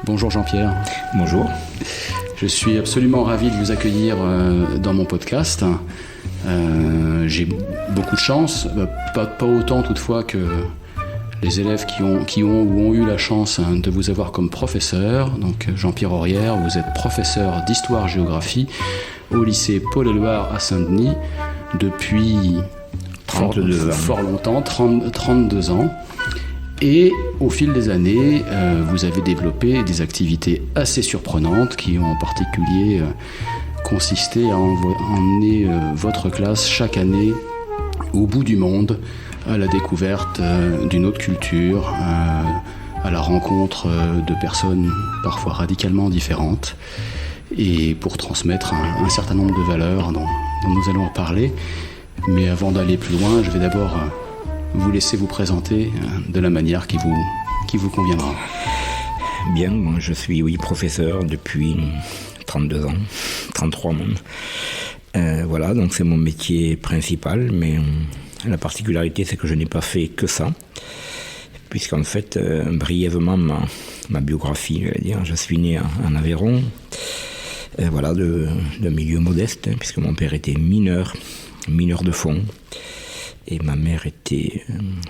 Bonjour Jean-Pierre. Bonjour. Je suis absolument ravi de vous accueillir dans mon podcast. J'ai beaucoup de chance, pas autant toutefois que les élèves qui ont eu la chance de vous avoir comme professeur. Donc Jean-Pierre Aurière, vous êtes professeur d'histoire-géographie au lycée Paul-Éluard à Saint-Denis depuis fort longtemps, 32 ans. Et au fil des années, vous avez développé des activités assez surprenantes qui ont en particulier consisté à emmener votre classe chaque année au bout du monde, à la découverte d'une autre culture, à la rencontre de personnes parfois radicalement différentes, et pour transmettre un certain nombre de valeurs dont nous allons en parler. Mais avant d'aller plus loin, je vais d'abord vous laisser vous présenter de la manière qui vous conviendra. Bien, moi je suis professeur depuis 32 ans, 33 même. Voilà, donc c'est mon métier principal, mais la particularité c'est que je n'ai pas fait que ça, puisqu'en fait, brièvement, ma biographie, je suis né en Aveyron, voilà, de milieu modeste, puisque mon père était mineur de fond, et ma mère était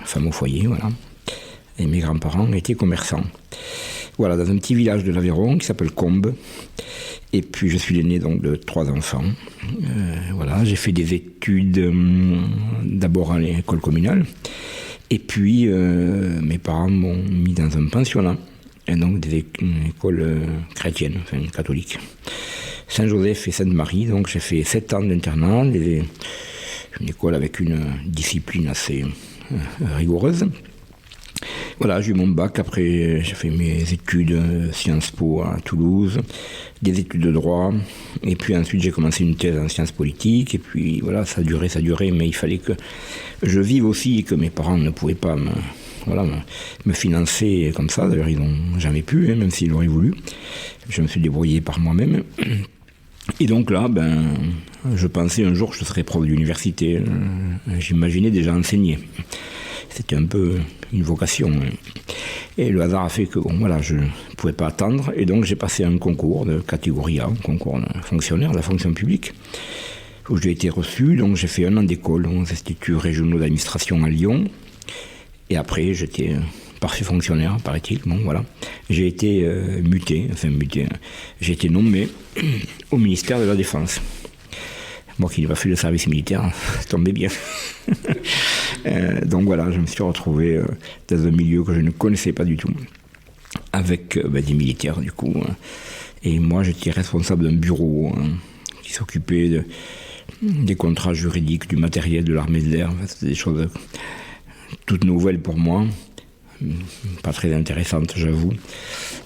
femme au foyer, voilà. Et mes grands-parents étaient commerçants. Voilà, dans un petit village de l'Aveyron qui s'appelle Combes. Et puis je suis l'aîné donc de 3 enfants. Voilà, j'ai fait des études d'abord à l'école communale. Et puis mes parents m'ont mis dans un pensionnat. Et donc une école chrétienne, enfin catholique. Saint-Joseph et Sainte-Marie. Donc j'ai fait 7 ans d'internat. Une école avec une discipline assez rigoureuse. Voilà, j'ai eu mon bac, après j'ai fait mes études Sciences Po à Toulouse, des études de droit, et puis ensuite j'ai commencé une thèse en sciences politiques, et puis voilà, ça durait, mais il fallait que je vive aussi, et que mes parents ne pouvaient pas me financer comme ça. D'ailleurs, ils n'ont jamais pu, même s'ils l'auraient voulu. Je me suis débrouillé par moi-même. Et donc là, je pensais un jour que je serais prof d'université. J'imaginais déjà enseigner. C'était un peu une vocation. Et le hasard a fait que je ne pouvais pas attendre. Et donc j'ai passé un concours de catégorie A, un concours de fonctionnaire de la fonction publique, où j'ai été reçu. Donc j'ai fait 1 an d'école aux instituts régionaux d'administration à Lyon. Et après, j'étais parfait fonctionnaire, paraît-il. Bon, voilà. J'ai été muté. J'ai été nommé au ministère de la Défense. Moi qui n'ai pas fait le service militaire, ça tombait bien. Donc voilà, je me suis retrouvé dans un milieu que je ne connaissais pas du tout, avec des militaires du coup. Et moi, j'étais responsable d'un bureau qui s'occupait des contrats juridiques, du matériel de l'armée de l'air. C'était des choses toutes nouvelles pour moi. Pas très intéressante, j'avoue.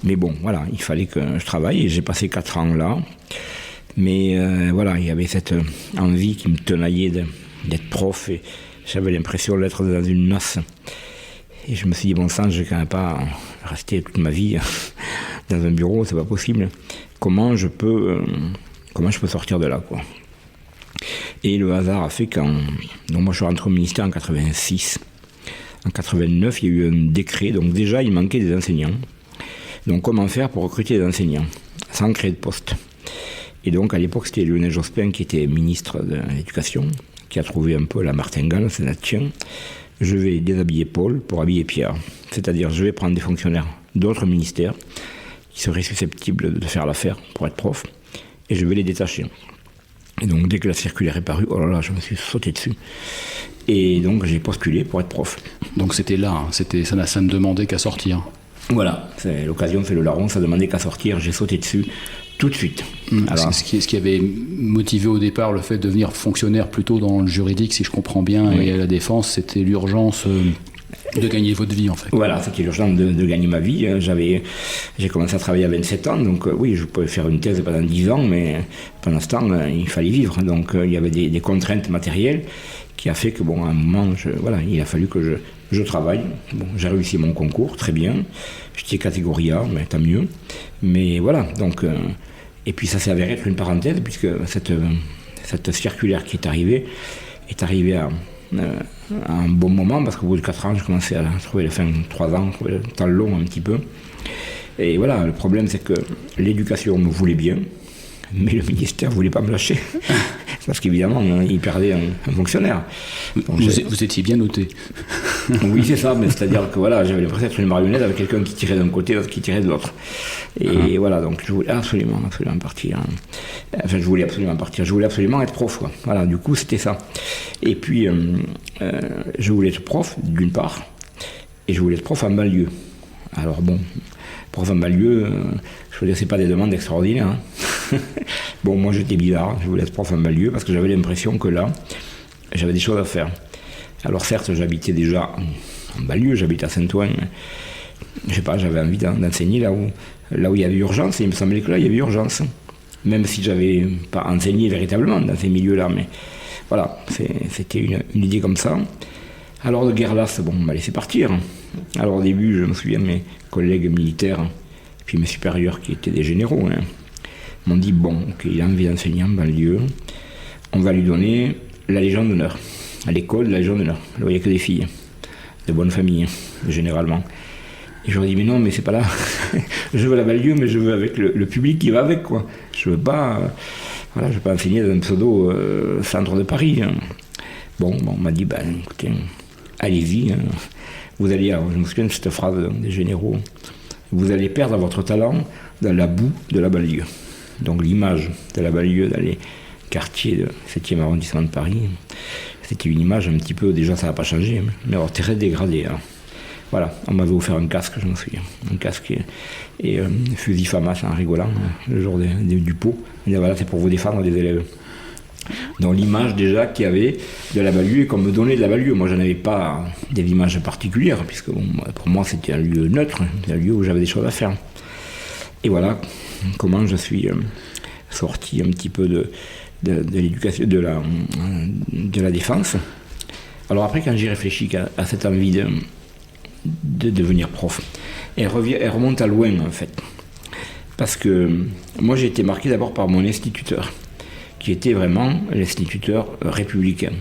Mais bon, voilà, il fallait que je travaille et j'ai passé 4 ans là. Mais il y avait cette envie qui me tenaillait d'être prof et j'avais l'impression d'être dans une noce. Et je me suis dit, bon sang, je ne vais quand même pas rester toute ma vie dans un bureau, c'est pas possible. Comment je peux sortir de là, quoi. Et le hasard a fait donc moi je suis rentré au ministère en 86. En 89, il y a eu un décret, donc déjà il manquait des enseignants. Donc comment faire pour recruter des enseignants sans créer de poste? Et donc à l'époque c'était Lionel Jospin qui était ministre de l'Éducation, qui a trouvé un peu la martingale, c'est la tienne. Je vais déshabiller Paul pour habiller Pierre. C'est-à-dire je vais prendre des fonctionnaires d'autres ministères qui seraient susceptibles de faire l'affaire pour être prof, et je vais les détacher. Et donc dès que la circulaire est parue, oh là là, je me suis sauté dessus. Et donc j'ai postulé pour être prof. Donc c'était là, ça ne demandait qu'à sortir. Voilà, l'occasion fait le larron, ça demandait qu'à sortir, j'ai sauté dessus tout de suite. Alors, ce qui avait motivé au départ le fait de devenir fonctionnaire plutôt dans le juridique, si je comprends bien, oui. Et à la défense, c'était l'urgence de gagner votre vie en fait. Voilà, c'était l'urgence de gagner ma vie. J'ai commencé à travailler à 27 ans, donc oui, je pouvais faire une thèse pendant 10 ans, mais pendant ce temps, il fallait vivre. Donc il y avait des contraintes matérielles qui a fait que, à un moment, il a fallu que je travaille. Bon, j'ai réussi mon concours, très bien. J'étais catégorie A, mais tant mieux. Mais voilà, donc... et puis ça s'est avéré être une parenthèse, puisque cette circulaire qui est arrivée à un bon moment, parce qu'au bout de 4 ans, je commençais à trouver, 3 ans, trouver le temps long un petit peu. Et voilà, le problème, c'est que l'éducation me voulait bien, mais le ministère ne voulait pas me lâcher. Parce qu'évidemment, il perdait un fonctionnaire. Donc, vous étiez bien noté. Oui, c'est ça, mais c'est-à-dire que voilà, j'avais l'impression d'être une marionnette avec quelqu'un qui tirait d'un côté, l'autre qui tirait de l'autre. Et voilà, donc je voulais absolument partir. Enfin, je voulais absolument être prof, quoi. Voilà, du coup, c'était ça. Et puis, je voulais être prof, d'une part, et je voulais être prof en banlieue. Alors bon, prof en banlieue, je veux dire, c'est pas des demandes extraordinaires. Hein. Bon, moi, j'étais bizarre, je voulais être prof en banlieue parce que j'avais l'impression que là, j'avais des choses à faire. Alors certes, j'habitais déjà en banlieue, j'habitais à Saint-Ouen. Je sais pas, j'avais envie d'enseigner là où il y avait urgence, et il me semblait que là, il y avait urgence. Même si j'avais pas enseigné véritablement dans ces milieux-là, mais voilà, c'était une idée comme ça. Alors de guerre-lasse, bon, on m'a laissé partir. Alors au début, je me souviens, mes collègues militaires, et puis mes supérieurs qui étaient des généraux, hein, m'ont dit, bon, ok, il a envie d'enseigner en banlieue, on va lui donner la Légion d'honneur. À l'école, la Légion d'honneur. Là, il n'y a que des filles, de bonne famille, généralement. Et je leur dis, mais non, mais c'est pas là. Je veux la banlieue, mais je veux avec le public qui va avec, quoi. Je veux pas enseigner dans un pseudo centre de Paris. Hein. Bon, on m'a dit, ben, écoutez, allez-y. Hein. Vous allez, je me souviens de cette phrase des généraux, vous allez perdre votre talent dans la boue de la banlieue. Donc l'image de la banlieue dans les quartiers du 7e arrondissement de Paris, c'était une image un petit peu, déjà ça n'a pas changé, mais alors très dégradée. Hein. Voilà, on m'avait offert un casque, je me souviens, un casque et fusil FAMAS en rigolant, le jour du pot. Et voilà, c'est pour vous défendre des élèves. Donc l'image déjà qu'il y avait de la banlieue et qu'on me donnait de la banlieue, moi j'en avais pas des images particulières, puisque bon, pour moi c'était un lieu neutre, un lieu où j'avais des choses à faire. Et voilà comment je suis sorti un petit peu de l'éducation, de la défense. Alors après, quand j'y réfléchis à cette envie de devenir prof, elle remonte à loin en fait. Parce que moi j'ai été marqué d'abord par mon instituteur, qui était vraiment l'instituteur républicain.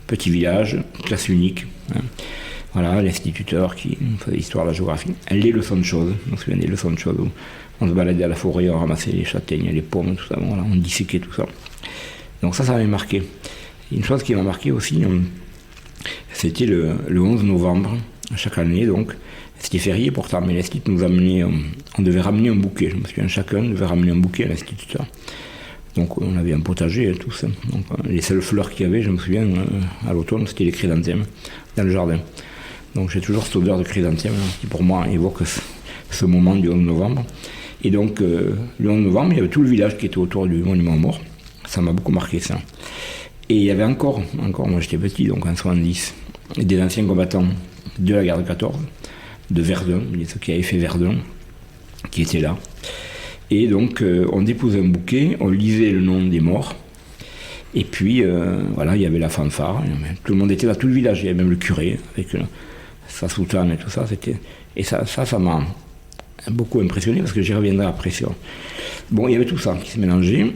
Petit village, classe unique. Hein. Voilà, l'instituteur qui faisait l'histoire, la géographie. Les leçons de choses, je me souviens des leçons de choses où on se baladait à la forêt, on ramassait les châtaignes, les pommes, tout ça, voilà, on disséquait tout ça. Donc ça m'avait marqué. Une chose qui m'a marqué aussi, c'était le 11 novembre, chaque année, donc, c'était férié pourtant, mais l'institut nous amenait, on devait ramener un bouquet, je me souviens, chacun devait ramener un bouquet à l'instituteur. Donc on avait un potager, tous. Donc, les seules fleurs qu'il y avait, je me souviens, à l'automne, c'était les chrysanthèmes dans le jardin. Donc j'ai toujours cette odeur de chrysanthème qui pour moi évoque ce moment du 11 novembre. Et donc le 11 novembre, il y avait tout le village qui était autour du monument aux morts. Ça m'a beaucoup marqué ça. Et il y avait encore moi j'étais petit, donc en 70, des anciens combattants de la guerre de 14, de Verdun, ceux qui avaient fait Verdun, qui étaient là. Et donc on déposait un bouquet, on lisait le nom des morts. Et puis voilà, il y avait la fanfare, tout le monde était là, tout le village, il y avait même le curé avec sa soutane et tout ça. Et ça m'a beaucoup impressionné parce que j'y reviendrai après sur. Bon, il y avait tout ça qui se mélangeait.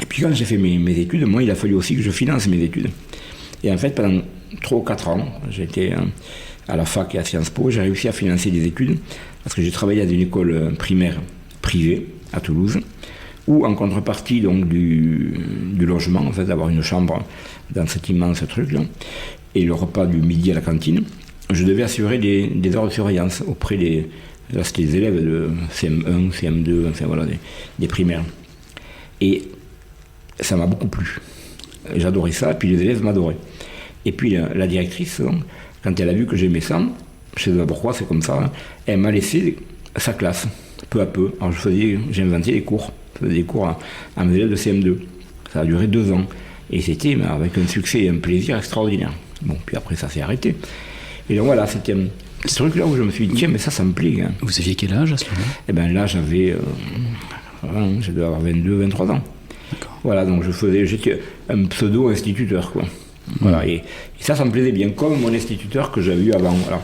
Et puis quand j'ai fait mes études, moi il a fallu aussi que je finance mes études. Et en fait, pendant 3 ou 4 ans, j'étais à la fac et à Sciences Po, j'ai réussi à financer des études parce que j'ai travaillé dans une école primaire privée à Toulouse, où en contrepartie donc, du logement, en fait, d'avoir une chambre dans cet immense truc-là, et le repas du midi à la cantine, je devais assurer des heures de surveillance auprès des élèves de CM1, CM2, enfin voilà, des primaires. Et ça m'a beaucoup plu. J'adorais ça, et puis les élèves m'adoraient. Et puis la directrice, donc, quand elle a vu que j'aimais ça, je sais pas pourquoi, c'est comme ça, hein, elle m'a laissé sa classe, peu à peu. Alors j'ai inventé des cours. Je faisais des cours à mes élèves de CM2. Ça a duré 2 ans. Et c'était avec un succès et un plaisir extraordinaire. Bon, puis après ça s'est arrêté. Et donc voilà, c'était ce truc-là où je me suis dit, tiens, mais ça me plaît. Hein. Vous aviez quel âge à ce moment-là ? Eh bien là, je devais avoir 22, 23 ans. D'accord. Voilà, donc j'étais un pseudo-instituteur, quoi. Voilà, et ça me plaisait bien, comme mon instituteur que j'avais eu avant, voilà.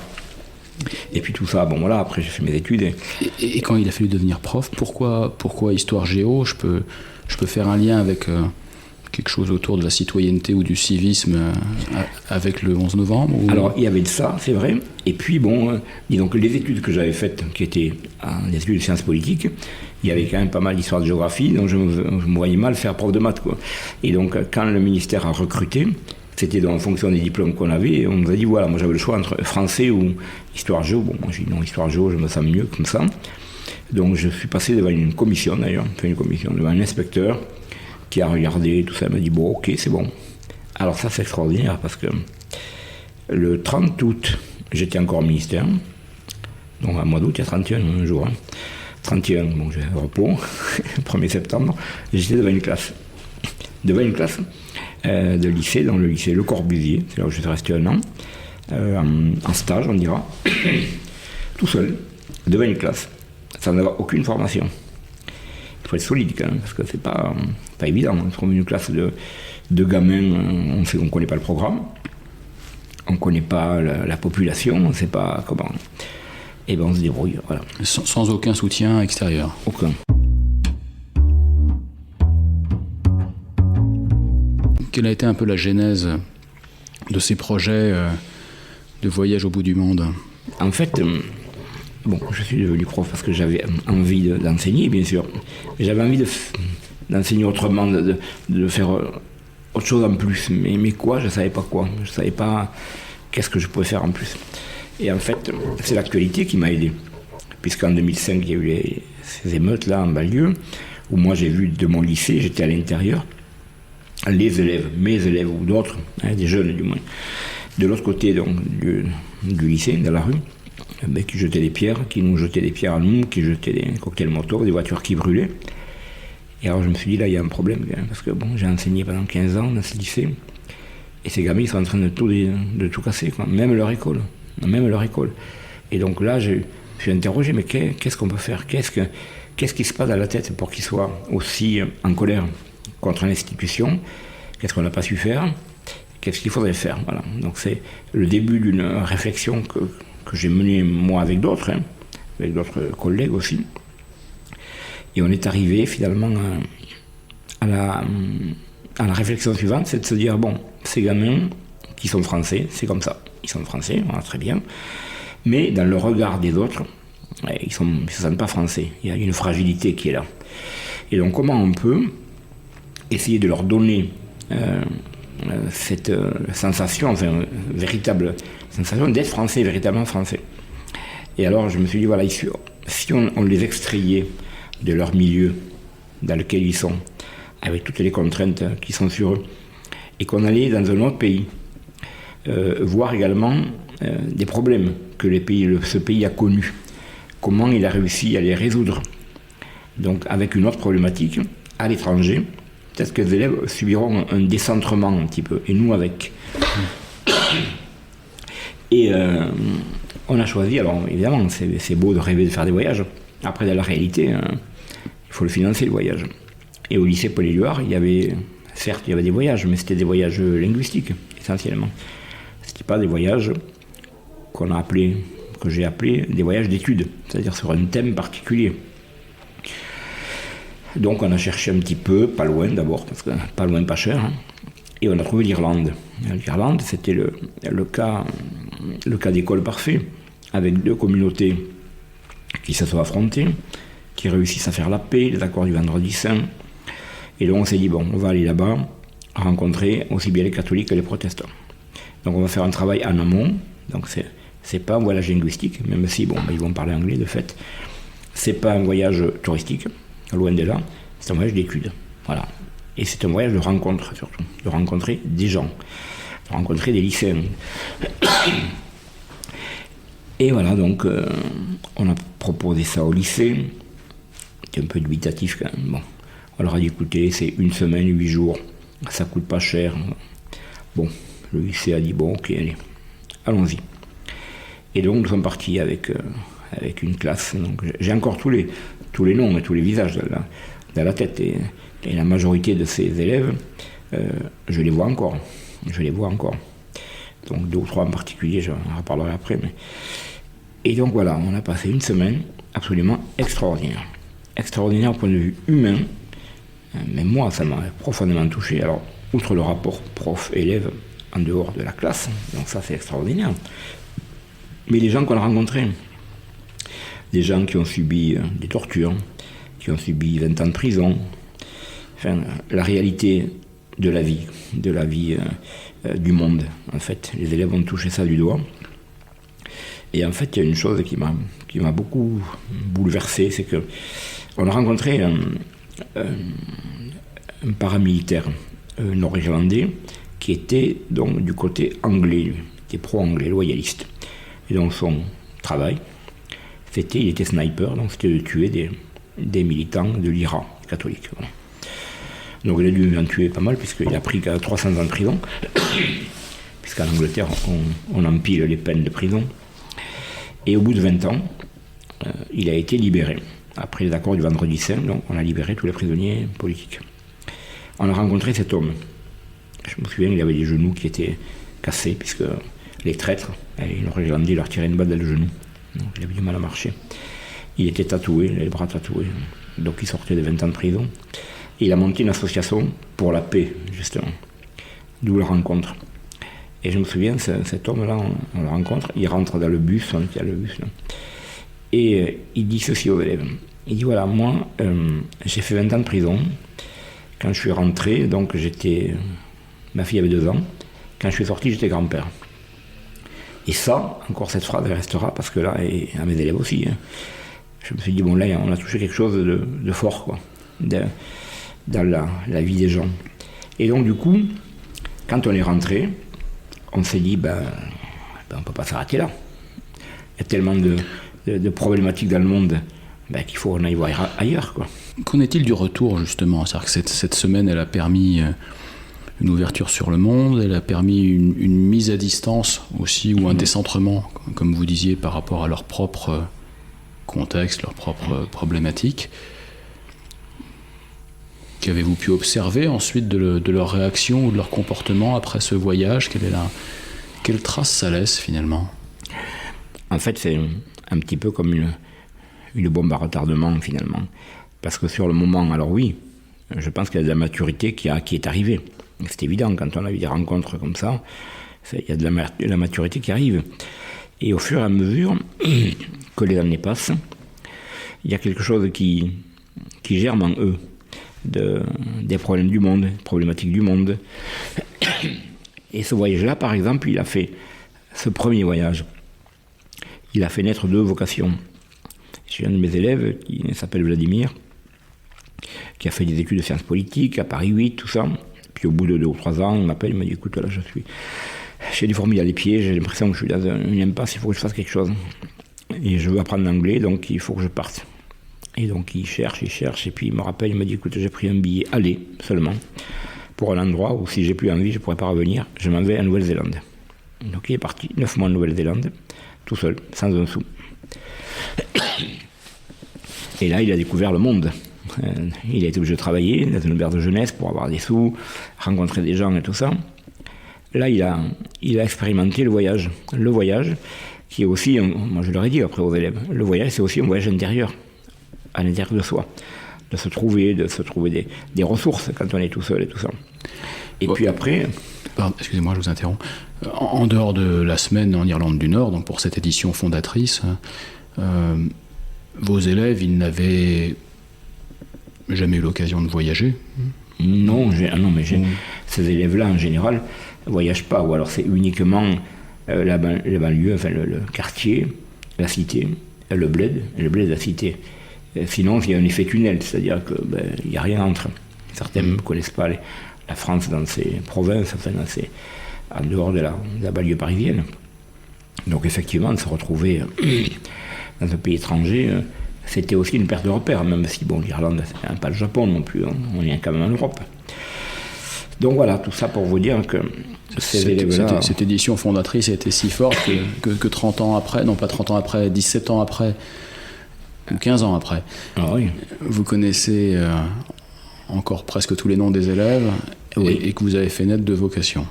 Et puis tout ça, bon voilà, après j'ai fait mes études. Et quand il a fallu devenir prof, pourquoi histoire géo ? Je peux faire un lien avec quelque chose autour de la citoyenneté ou du civisme avec le 11 novembre ou... Alors, il y avait de ça, c'est vrai. Et puis, disons que les études que j'avais faites, qui étaient des études de sciences politiques, il y avait quand même pas mal d'histoire de géographie, donc je me voyais mal faire prof de maths, quoi. Et donc, quand le ministère a recruté, c'était en fonction des diplômes qu'on avait, et on nous a dit, voilà, moi j'avais le choix entre français ou histoire géo. Bon, moi j'ai dit non, histoire géo, je me sens mieux comme ça. Donc, je suis passé devant une commission, d'ailleurs, devant un inspecteur, qui a regardé tout ça, il m'a dit bon, ok, c'est bon. Alors ça, c'est extraordinaire parce que le 30 août, j'étais encore au ministère. Donc, à mois d'août, il y a 31 un jour. 31, bon, j'ai un repos. 1er septembre, j'étais devant une classe. De lycée, dans le lycée Le Corbusier, c'est là où j'étais resté 1 an, en stage, on dira, tout seul, devant une classe, sans avoir aucune formation. Il faut être solide quand même, parce que c'est pas évident. On trouve une classe de gamins, on ne connaît pas le programme, on ne connaît pas la population, on ne sait pas comment. Et bien on se débrouille, voilà. Sans aucun soutien extérieur. Aucun. Quelle a été un peu la genèse de ces projets de voyage au bout du monde? En fait, je suis devenu prof parce que j'avais envie d'enseigner, bien sûr. J'avais envie d'enseigner autrement, de faire autre chose en plus. Mais quoi, je ne savais pas quoi. Je ne savais pas qu'est-ce que je pouvais faire en plus. Et en fait, c'est l'actualité qui m'a aidé. Puisqu'en 2005, il y a eu ces émeutes-là en banlieue, où moi j'ai vu de mon lycée, j'étais à l'intérieur, les élèves, mes élèves ou d'autres, des jeunes du moins, de l'autre côté donc, du lycée, dans la rue, qui jetaient des pierres, qui nous jetaient des pierres à nous, qui jetaient des cocktails Molotov, des voitures qui brûlaient. Et alors je me suis dit, là, il y a un problème, parce que j'ai enseigné pendant 15 ans dans ce lycée, et ces gamins, ils sont en train de tout casser, quoi. Même leur école. Et donc là, je suis interrogé, mais qu'est-ce qu'on peut faire? Qu'est-ce qui se passe dans la tête pour qu'ils soient aussi en colère contre l'institution? Qu'est-ce qu'on n'a pas su faire? Qu'est-ce qu'il faudrait faire? Voilà. Donc c'est le début d'une réflexion que j'ai menée moi avec d'autres collègues aussi. Et on est arrivé finalement à la réflexion suivante, c'est de se dire, bon, ces gamins qui sont français, c'est comme ça. Ils sont français, voilà, très bien. Mais dans le regard des autres, ils ne se sentent pas français. Il y a une fragilité qui est là. Et donc comment on peut essayer de leur donner cette sensation, enfin, véritable sensation d'être français, véritablement français. Et alors je me suis dit, voilà, si on les extrayait de leur milieu dans lequel ils sont, avec toutes les contraintes qui sont sur eux, et qu'on allait dans un autre pays, voir également des problèmes que ce pays a connus, comment il a réussi à les résoudre. Donc avec une autre problématique, à l'étranger, peut-être que les élèves subiront un décentrement un petit peu, et nous avec. Et on a choisi, alors évidemment, c'est beau de rêver de faire des voyages. Après, dans la réalité, il faut le financer, le voyage. Et au lycée Paul-Éluard, certes, il y avait des voyages, mais c'était des voyages linguistiques, essentiellement. C'était pas des voyages que j'ai appelés des voyages d'études, c'est-à-dire sur un thème particulier. Donc on a cherché un petit peu, pas loin d'abord, parce que pas loin, pas cher, et on a trouvé l'Irlande. L'Irlande, c'était le cas d'école parfait, avec 2 communautés qui se sont affrontées, qui réussissent à faire la paix, les accords du Vendredi Saint. Et donc on s'est dit, bon, on va aller là-bas, rencontrer aussi bien les catholiques que les protestants. Donc on va faire un travail en amont, donc c'est pas un voyage linguistique, même si, ils vont parler anglais de fait. C'est pas un voyage touristique, loin de là, c'est un voyage d'études. Voilà. Et c'est un voyage de rencontre, surtout. De rencontrer des gens, de rencontrer des lycéens. Et voilà, donc, on a proposé ça au lycée. C'était un peu dubitatif quand même. Bon, on leur a dit, écoutez, c'est 1 semaine, 8 jours, ça coûte pas cher. Bon, le lycée a dit, bon, ok, allez, allons-y. Et donc, nous sommes partis avec une classe. Donc, j'ai encore tous les noms et tous les visages dans la tête. Et la majorité de ces élèves, je les vois encore. Donc 2 ou 3 en particulier, j'en reparlerai après. Et donc voilà, on a passé 1 semaine absolument extraordinaire. Extraordinaire au point de vue humain, même moi, ça m'a profondément touché. Alors, outre le rapport prof-élève en dehors de la classe, donc ça c'est extraordinaire, mais les gens qu'on a rencontrés, des gens qui ont subi des tortures, qui ont subi 20 ans de prison, enfin, la réalité de la vie du monde, en fait. Les élèves ont touché ça du doigt. Et en fait, il y a une chose qui m'a beaucoup bouleversé, c'est qu'on a rencontré un paramilitaire nord-irlandais qui était donc du côté anglais, qui est pro-anglais, loyaliste. Et donc son travail, il était sniper, donc c'était de tuer des militants de l'IRA catholique. Voilà. Donc il a dû en tuer pas mal, puisqu'il a pris 300 ans de prison, puisqu'en Angleterre, on empile les peines de prison. Et au bout de 20 ans, il a été libéré. Après les accords du Vendredi Saint, donc on a libéré tous les prisonniers politiques. On a rencontré cet homme. Je me souviens, il avait les genoux qui étaient cassés, puisque les traîtres, les Nord-Irlandais, leur tiraient une balle dans le genou. Donc il avait du mal à marcher. Il était tatoué, les bras tatoués. Donc il sortait de 20 ans de prison. Et il a monté une association pour la paix, justement. D'où la rencontre. Et je me souviens, cet homme-là, on le rencontre, il rentre dans le bus, on était à le bus, là. Et il dit ceci aux élèves. Il dit, voilà, moi, j'ai fait 20 ans de prison. Quand je suis rentré, donc ma fille avait 2 ans. Quand je suis sorti, j'étais grand-père. Et ça, encore cette phrase, elle restera, parce que là, et à mes élèves aussi, hein, je me suis dit, bon, là, on a touché quelque chose de fort, quoi, dans la vie des gens. Et donc, du coup, quand on est rentré, on s'est dit, on ne peut pas s'arrêter là. Il y a tellement de problématiques dans le monde qu'il faut qu'on aille voir ailleurs, quoi. Qu'en est-il du retour, justement? C'est-à-dire que cette semaine, elle a permis une ouverture sur le monde, elle a permis une mise à distance aussi, ou un décentrement, comme vous disiez, par rapport à leur propre contexte, leur propre problématique. Qu'avez-vous pu observer ensuite de leur réaction ou de leur comportement après ce voyage? Quelle trace ça laisse finalement? En fait, c'est un petit peu comme une bombe à retardement finalement. Parce que sur le moment, alors oui, je pense qu'il y a de la maturité qui est arrivée. C'est évident, quand on a eu des rencontres comme ça, il y a de la maturité qui arrive. Et au fur et à mesure que les années passent, il y a quelque chose qui germe en eux. Des problèmes du monde, des problématiques du monde. Et ce voyage-là, par exemple, ce premier voyage, il a fait naître 2 vocations. J'ai un de mes élèves qui s'appelle Vladimir, qui a fait des études de sciences politiques à Paris 8, tout ça. Puis au bout de 2 ou 3 ans, il m'appelle, il m'a dit, écoute, là, j'ai des fourmis à les pieds, j'ai l'impression que je suis dans une impasse, il faut que je fasse quelque chose. Et je veux apprendre l'anglais, donc il faut que je parte. Et donc il cherche, et puis il me rappelle, il m'a dit, écoute, j'ai pris un billet aller seulement, pour un endroit où si j'ai plus envie, je ne pourrais pas revenir, je m'en vais à Nouvelle-Zélande. Donc il est parti, 9 mois en Nouvelle-Zélande, tout seul, sans un sou. Et là, il a découvert le monde. Il a été obligé de travailler dans une auberge de jeunesse pour avoir des sous, rencontrer des gens et tout ça. Là, il a expérimenté le voyage. Le voyage, qui est aussi, moi je leur ai dit après aux élèves, le voyage, c'est aussi un voyage intérieur, à l'intérieur de soi. De se trouver des ressources quand on est tout seul et tout ça. Et puis après... Pardon, excusez-moi, je vous interromps. En dehors de la semaine en Irlande du Nord, donc pour cette édition fondatrice, vos élèves, ils n'avaient jamais eu l'occasion de voyager? Non, ces élèves-là, en général, ne voyagent pas. Ou alors c'est uniquement la banlieue, enfin le quartier, la cité, le bled de la cité. Sinon, il y a un effet tunnel, c'est-à-dire qu'il n'y a rien entre. Certains ne connaissent pas la France dans ses provinces, enfin en dehors de la banlieue parisienne. Donc effectivement, se retrouver dans un pays étranger, c'était aussi une perte de repère, même si l'Irlande, c'est pas le Japon non plus, on est quand même en Europe. Donc voilà, tout ça pour vous dire que ces élèves-là... Cette édition fondatrice a été si forte que 30 ans après, non pas 30 ans après, 17 ans après, ou 15 ans après, oui. Vous connaissez encore presque tous les noms des élèves, oui. et que vous avez fait naître 2 vocations.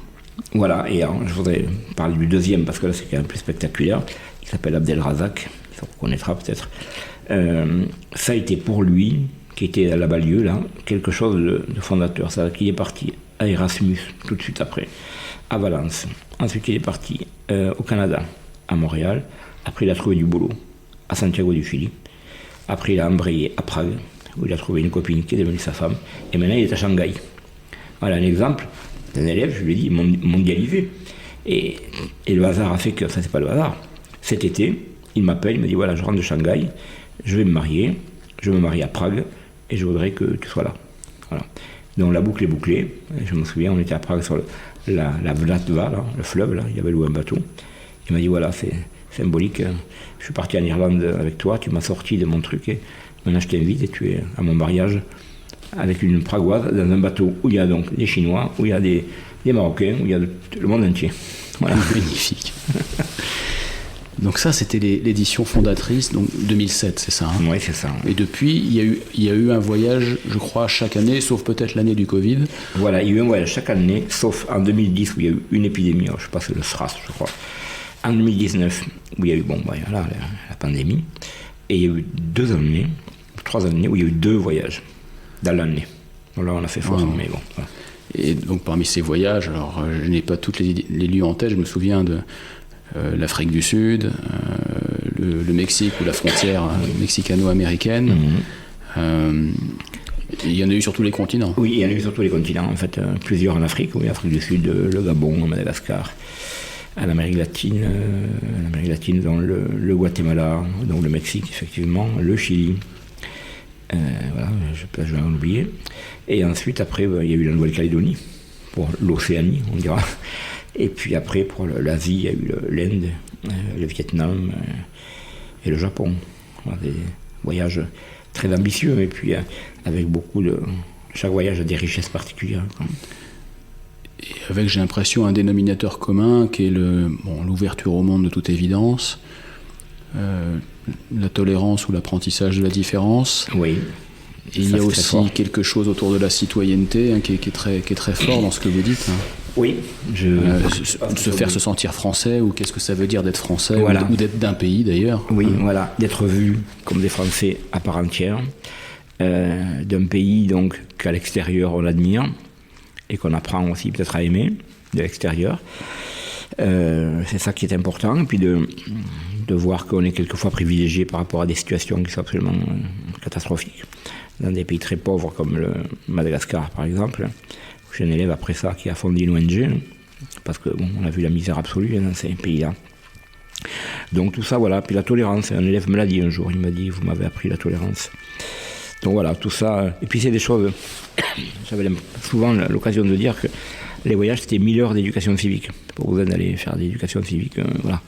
Voilà, et alors, je voudrais parler du deuxième, parce que là c'est quand même plus spectaculaire. Il s'appelle Abdelrazak, il se reconnaîtra peut-être. Ça a été pour lui qui était à la Ballieu, là, quelque chose de fondateur. C'est-à-dire qu'il est parti à Erasmus tout de suite après, à Valence. Ensuite, il est parti au Canada, à Montréal. Après, il a trouvé du boulot à Santiago du Chili. Après, il a embrayé à Prague, où il a trouvé une copine qui est devenue sa femme. Et maintenant, il est à Shanghai. Voilà un exemple d'un élève, je lui ai dit, mondialisé. Et le hasard a fait que, ça c'est pas le hasard, cet été, il m'appelle, il me dit, voilà, je rentre de Shanghai, je vais me marier, je me marie à Prague, et je voudrais que tu sois là. Voilà. Donc la boucle est bouclée. Et je me souviens, on était à Prague sur la Vltava, là, le fleuve, là, il avait loué un bateau. Il m'a dit, voilà, c'est symbolique, je suis parti en Irlande avec toi, tu m'as sorti de mon truc, et maintenant je t'invite et tu es à mon mariage avec une Pragoise dans un bateau où il y a donc des Chinois, où il y a des Marocains, où il y a le monde entier. Voilà. Magnifique. Donc ça, c'était l'édition fondatrice, donc 2007, c'est ça, hein? Oui, c'est ça. Et depuis, il y a eu un voyage, je crois, chaque année, sauf peut-être l'année du Covid. Voilà, il y a eu un voyage chaque année, sauf en 2010 où il y a eu une épidémie, alors, je sais pas, c'est le SRAS, je crois. En 2019, où il y a eu la pandémie, et il y a eu 3 années où il y a eu 2 voyages dans l'année. Donc là, on a fait fort, mais bon. Voilà. Et donc parmi ces voyages, alors je n'ai pas tous les lieux en tête, je me souviens de l'Afrique du Sud, le Mexique ou la frontière mexicano-américaine. Il y en a eu sur tous les continents. Oui, il y en a eu sur tous les continents, en fait, plusieurs en Afrique, oui, Afrique du Sud, le Gabon, Madagascar, en Amérique latine, dans le Guatemala, donc le Mexique, effectivement, le Chili. Voilà, je vais en oublier. Et ensuite, après, il y a eu la Nouvelle-Calédonie, pour l'Océanie, on dira. Et puis après, pour l'Asie, il y a eu l'Inde, le Vietnam et le Japon. Voilà, des voyages très ambitieux, et puis avec chaque voyage a des richesses particulières. Et avec, j'ai l'impression, un dénominateur commun qui est l'ouverture au monde de toute évidence, la tolérance ou l'apprentissage de la différence. Oui. Et il y a aussi quelque chose autour de la citoyenneté, hein, qui est très fort dans ce que vous dites. Hein. Oui. Se faire se sentir français, ou qu'est-ce que ça veut dire d'être français, voilà. ou d'être d'un pays d'ailleurs. Oui, voilà, d'être vu comme des Français à part entière, d'un pays donc qu'à l'extérieur on admire, et qu'on apprend aussi peut-être à aimer de l'extérieur. C'est ça qui est important, et puis de voir qu'on est quelquefois privilégié par rapport à des situations qui sont absolument catastrophiques. Dans des pays très pauvres comme le Madagascar par exemple, où j'ai un élève après ça qui a fondé une ONG, parce qu'on a vu la misère absolue dans ces pays-là. Donc tout ça, voilà. Puis la tolérance, un élève me l'a dit un jour, il m'a dit, vous m'avez appris la tolérance. Donc voilà, tout ça. Et puis c'est des choses, j'avais souvent l'occasion de dire que les voyages, c'était 1000 heures d'éducation civique. Pour vous d'aller faire de l'éducation civique, voilà.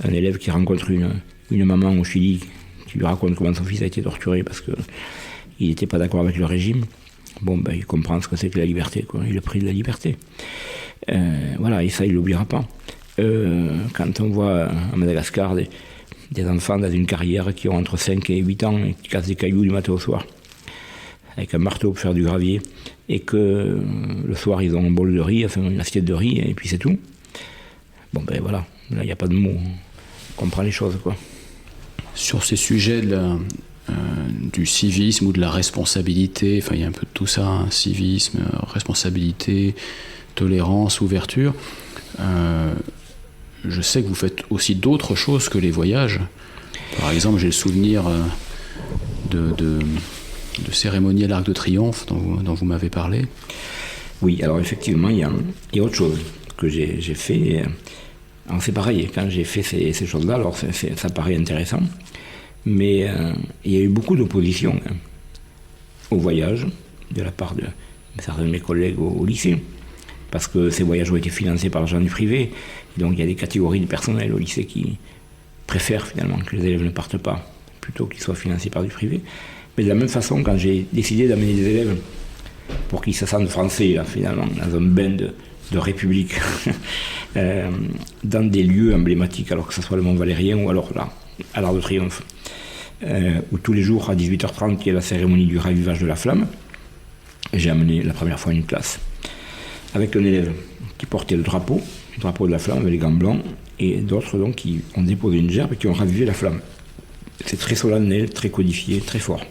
Un élève qui rencontre une maman au Chili, qui lui raconte comment son fils a été torturé parce qu'il n'était pas d'accord avec le régime. Il comprend ce que c'est que la liberté, quoi. Il a pris de la liberté. Voilà, et ça, il ne l'oubliera pas. Quand on voit à Madagascar des enfants dans une carrière qui ont entre 5 et 8 ans et qui cassent des cailloux du matin au soir, avec un marteau pour faire du gravier, et que le soir, ils ont un bol de riz, enfin une assiette de riz, et puis c'est tout. Voilà, là, il n'y a pas de mots. On comprend les choses, quoi. Sur ces sujets du civisme ou de la responsabilité, il y a un peu de tout ça, hein, civisme, responsabilité, tolérance, ouverture. Je sais que vous faites aussi d'autres choses que les voyages. Par exemple, j'ai le souvenir de cérémonies à l'Arc de Triomphe dont vous m'avez parlé. Oui, alors effectivement, il y a autre chose que j'ai fait. Alors c'est pareil, quand j'ai fait ces choses-là, alors ça paraît intéressant, mais il y a eu beaucoup d'opposition au voyage de la part de certains de mes collègues au lycée, parce que ces voyages ont été financés par l'argent du privé, et donc il y a des catégories de personnel au lycée qui préfèrent finalement que les élèves ne partent pas, plutôt qu'ils soient financés par du privé. Mais de la même façon, quand j'ai décidé d'amener des élèves pour qu'ils se sentent français, là, finalement, dans un bain de République, dans des lieux emblématiques, alors que ce soit le Mont Valérien ou alors là, à l'Arc de Triomphe, où tous les jours à 18h30 il y a la cérémonie du ravivage de la flamme. Et j'ai amené la première fois une classe avec un élève qui portait le drapeau de la flamme avec les gants blancs, et d'autres donc qui ont déposé une gerbe et qui ont ravivé la flamme. C'est très solennel, très codifié, très fort.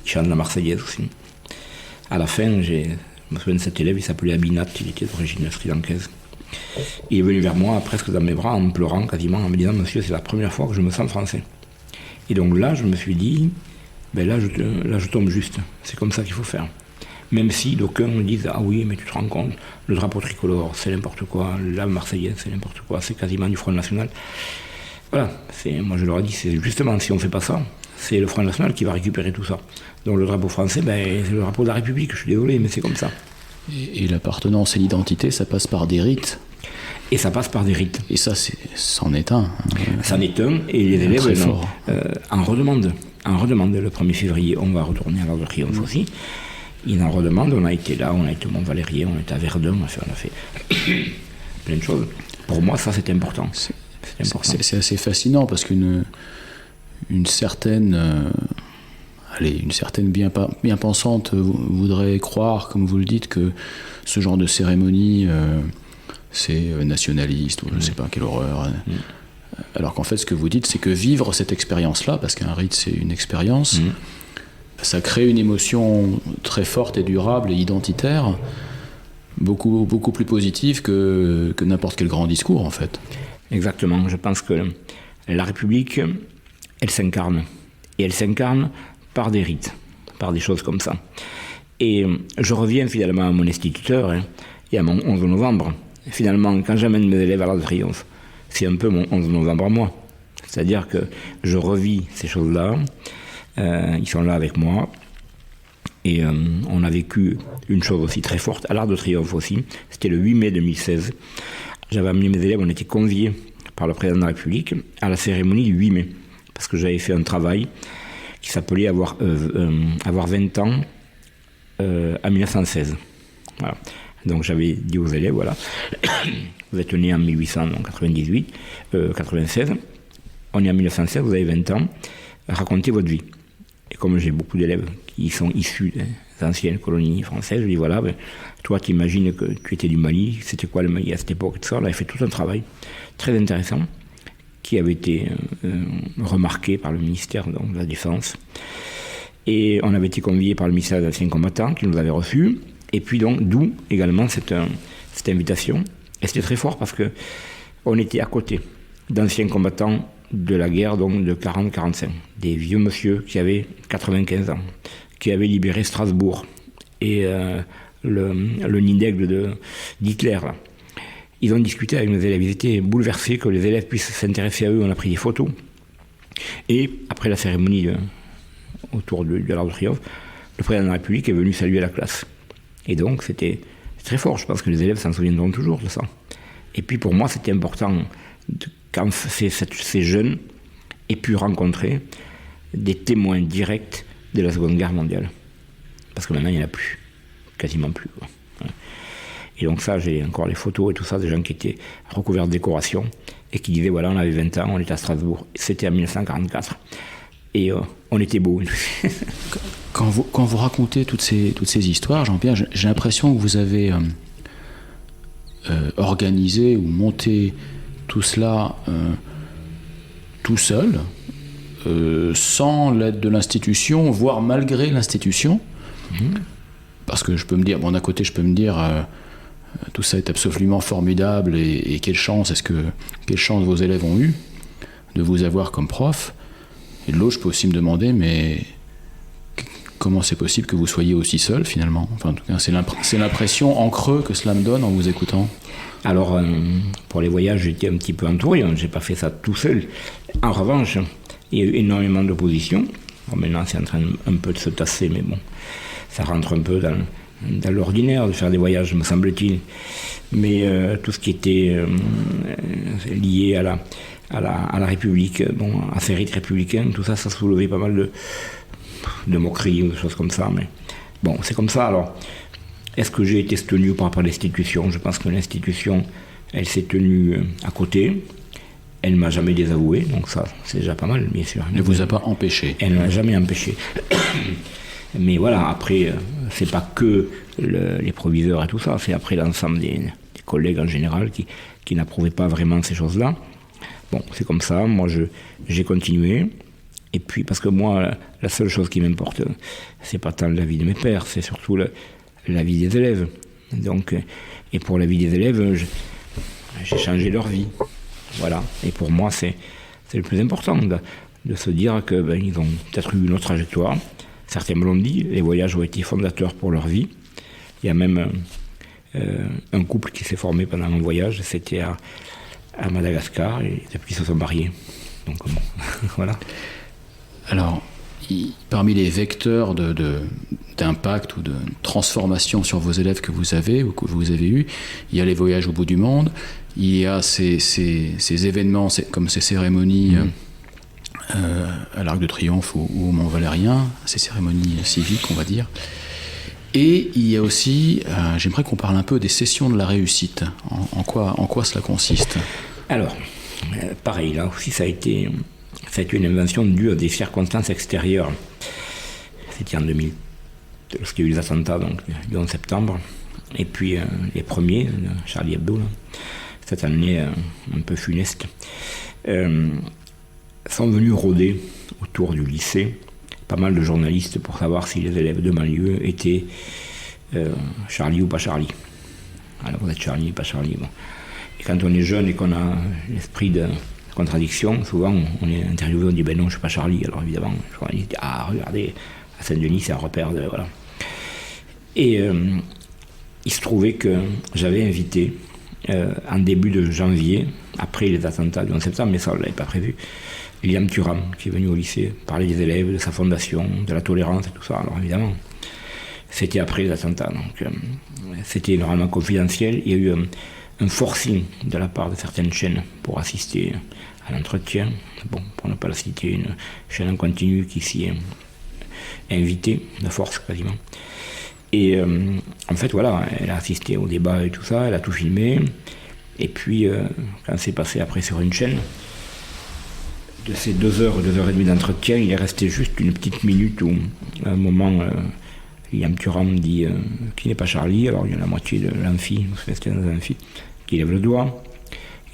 il chante la Marseillaise aussi. À la fin, je me souviens de cet élève, il s'appelait Abinat, il était d'origine sri-lankaise. Il est venu vers moi, presque dans mes bras, en pleurant quasiment, en me disant « Monsieur, c'est la première fois que je me sens français ». Et donc là, je me suis dit, là, je tombe juste. C'est comme ça qu'il faut faire. Même si d'aucuns me disent « Ah oui, mais tu te rends compte, le drapeau tricolore, c'est n'importe quoi, la Marseillaise, c'est n'importe quoi, c'est quasiment du Front National ». Voilà, moi je leur ai dit, c'est justement, si on ne fait pas ça, c'est le Front National qui va récupérer tout ça. Donc le drapeau français, c'est le drapeau de la République, je suis désolé, mais c'est comme ça. Et l'appartenance et l'identité, ça passe par des rites. Et ça passe par des rites. Et ça, c'en est un. C'en est un, et les élèves en redemandent. En redemandent. Le 1er février, on va retourner à l'Arc de Triomphe aussi. Ils en redemandent. On a été là, on a été au Mont-Valérien, on a été à Verdun, on a fait plein de choses. Pour moi, ça, c'est important. C'est assez fascinant parce qu'une certaine... une certaine bien-pensante voudrait croire, comme vous le dites, que ce genre de cérémonie, c'est nationaliste, ou je ne sais pas, quelle horreur. Alors qu'en fait, ce que vous dites, c'est que vivre cette expérience-là, parce qu'un rite, c'est une expérience, ça crée une émotion très forte et durable et identitaire, beaucoup, beaucoup plus positive que n'importe quel grand discours, en fait. Exactement. Je pense que la République, elle s'incarne. Et elle s'incarne par des rites, par des choses comme ça. Et je reviens finalement à mon instituteur, et à mon 11 novembre. Finalement, quand j'amène mes élèves à l'Arc de Triomphe, c'est un peu mon 11 novembre à moi. C'est-à-dire que je revis ces choses-là, ils sont là avec moi, et on a vécu une chose aussi très forte, à l'Arc de Triomphe aussi, c'était le 8 mai 2016. J'avais amené mes élèves, on était conviés par le président de la République à la cérémonie du 8 mai, parce que j'avais fait un travail qui s'appelait avoir 20 ans à 1916. Voilà. Donc j'avais dit aux élèves, voilà, vous êtes nés en 96, on est en 1916, vous avez 20 ans, racontez votre vie. Et comme j'ai beaucoup d'élèves qui sont issus des anciennes colonies françaises, je dis voilà, toi tu imagines que tu étais du Mali, c'était quoi le Mali à cette époque, tout ça, on avait fait tout un travail très intéressant, qui avait été remarqué par le ministère de la Défense. Et on avait été conviés par le ministère des Anciens Combattants, qui nous avait reçus. Et puis donc, d'où également cette invitation. Et c'était très fort parce qu'on était à côté d'anciens combattants de la guerre donc de 40-45. Des vieux monsieur qui avaient 95 ans, qui avaient libéré Strasbourg et le nid d'aigle d'Hitler, là. Ils ont discuté avec nos élèves, ils étaient bouleversés que les élèves puissent s'intéresser à eux, on a pris des photos. Et après la cérémonie autour de l'Arc de Triomphe, le président de la République est venu saluer la classe. Et donc c'était très fort, je pense que les élèves s'en souviendront toujours de ça. Et puis pour moi c'était important, quand ces jeunes aient pu rencontrer des témoins directs de la Seconde Guerre mondiale. Parce que maintenant il n'y en a plus, quasiment plus, quoi. Et donc ça, j'ai encore les photos et tout ça, des gens qui étaient recouverts de décoration et qui disaient, voilà, on avait 20 ans, on était à Strasbourg. C'était en 1944. Et on était beaux. Quand vous racontez toutes ces histoires, Jean-Pierre, j'ai l'impression que vous avez organisé ou monté tout cela tout seul, sans l'aide de l'institution, voire malgré l'institution. Parce que je peux me dire, d'un côté, je peux me dire... tout ça est absolument formidable et quelle chance vos élèves ont eu de vous avoir comme prof. Et de l'autre, je peux aussi me demander, mais comment c'est possible que vous soyez aussi seul finalement ? Enfin, en tout cas, c'est l'impression en creux que cela me donne en vous écoutant. Alors, pour les voyages, j'étais un petit peu entouré, j'ai pas fait ça tout seul. En revanche, il y a eu énormément d'opposition. Bon, maintenant, c'est en train un peu de se tasser, mais bon, ça rentre un peu dans l'ordinaire de faire des voyages, me semble-t-il. Mais tout ce qui était lié à la République, à ces rites républicains, tout ça, ça soulevait pas mal de moqueries ou de choses comme ça. Mais bon, c'est comme ça. Alors, est-ce que j'ai été tenu par rapport à l'institution ? Je pense que l'institution, elle s'est tenue à côté. Elle ne m'a jamais désavoué, donc ça, c'est déjà pas mal, bien sûr. Elle ne vous a pas empêché ? Elle ne m'a jamais empêché. Mais voilà, après, c'est pas que les proviseurs et tout ça, c'est après l'ensemble des collègues en général qui n'approuvaient pas vraiment ces choses-là. Bon, c'est comme ça, moi j'ai continué, Et puis, parce que moi, la seule chose qui m'importe, c'est pas tant la vie de mes pairs, c'est surtout la vie des élèves. Donc, et pour la vie des élèves, j'ai changé leur vie. Voilà. Et pour moi, c'est le plus important de se dire que ils ont peut-être eu une autre trajectoire. Certains me l'ont dit, les voyages ont été fondateurs pour leur vie. Il y a même un couple qui s'est formé pendant un voyage, c'était à Madagascar, et depuis ils se sont mariés. Donc bon, voilà. Alors, parmi les vecteurs d'impact ou de transformation sur vos élèves que vous avez ou que vous avez eus, il y a les voyages au bout du monde, il y a ces événements comme ces cérémonies à l'Arc de Triomphe ou au Mont Valérien, ces cérémonies civiques, on va dire. Et il y a aussi, j'aimerais qu'on parle un peu des sessions de la réussite. En quoi cela consiste ? Alors, pareil, là aussi ça a été une invention due à des circonstances extérieures. C'était en 2000, lorsqu'il y a eu les attentats, donc le 11 septembre, et puis les premiers, Charlie Hebdo, là, cette année un peu funeste, sont venus rôder autour du lycée pas mal de journalistes pour savoir si les élèves de banlieue étaient Charlie ou pas Charlie. Alors vous êtes Charlie, pas Charlie. Bon. Et quand on est jeune et qu'on a l'esprit de contradiction, souvent on est interviewé, on dit ben non, je suis pas Charlie. Alors évidemment, le journaliste dit ah regardez, à Saint-Denis c'est un repère de voilà. Et il se trouvait que j'avais invité en début de janvier, après les attentats du 11 septembre, mais ça on l'avait pas prévu, Liam Thuram, qui est venu au lycée parler des élèves, de sa fondation, de la tolérance et tout ça. Alors évidemment, c'était après les attentats, donc c'était normalement confidentiel. Il y a eu un forcing de la part de certaines chaînes pour assister à l'entretien. Bon, pour ne pas la citer, une chaîne en continu qui s'y est invitée, de force quasiment. Et en fait, voilà, elle a assisté au débat et tout ça, elle a tout filmé. Et puis, quand c'est passé après sur une chaîne, de ces 2 heures et demie d'entretien, il est resté juste une petite minute où, à un moment, Liam Thuram dit qui n'est pas Charlie. Alors il y a la moitié de l'amphi, c'était dans l'amphi, qui lève le doigt.